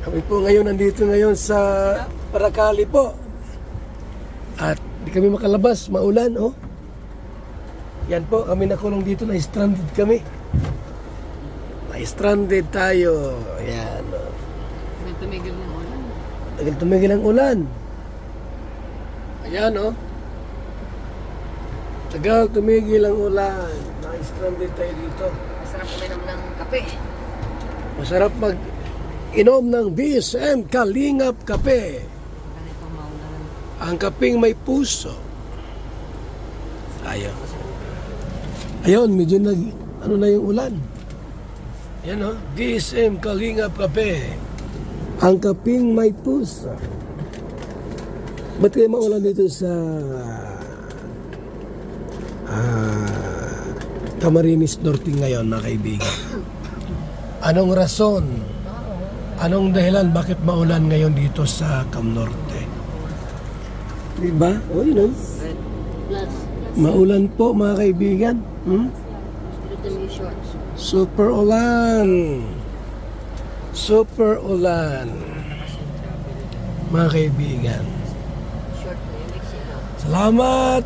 Kami po ngayon nandito ngayon sa Paracali po. At di kami makalabas, maulan oh. Yan po, kami nakulong dito, na-stranded kami. Na-stranded tayo. Ayan oh. May tumigil ng ulan. Tagal tumigil ang ulan. Ayan oh. Tagal tumigil ang ulan. Na-stranded tayo dito. Masarap uminom ng kape. Masarap mag-inom ng BSM Kalingap Kape. Ganito maulan. Ang kaping may puso. Ayun. Ayun, medyo ano na yung ulan. Yan o, BSM Kalingap Kape. Ang kaping may puso. Ba't kayo maulan dito sa Camarines Norte ngayon, mga kaibigan? Anong rason? Anong dahilan bakit maulan ngayon dito sa Cam Norte? Diba? O, yun o. Plus, Maulan po, mga kaibigan. shorts. Super ulan. Super ulan. Mga kaibigan. Short na yung Mexico. Salamat.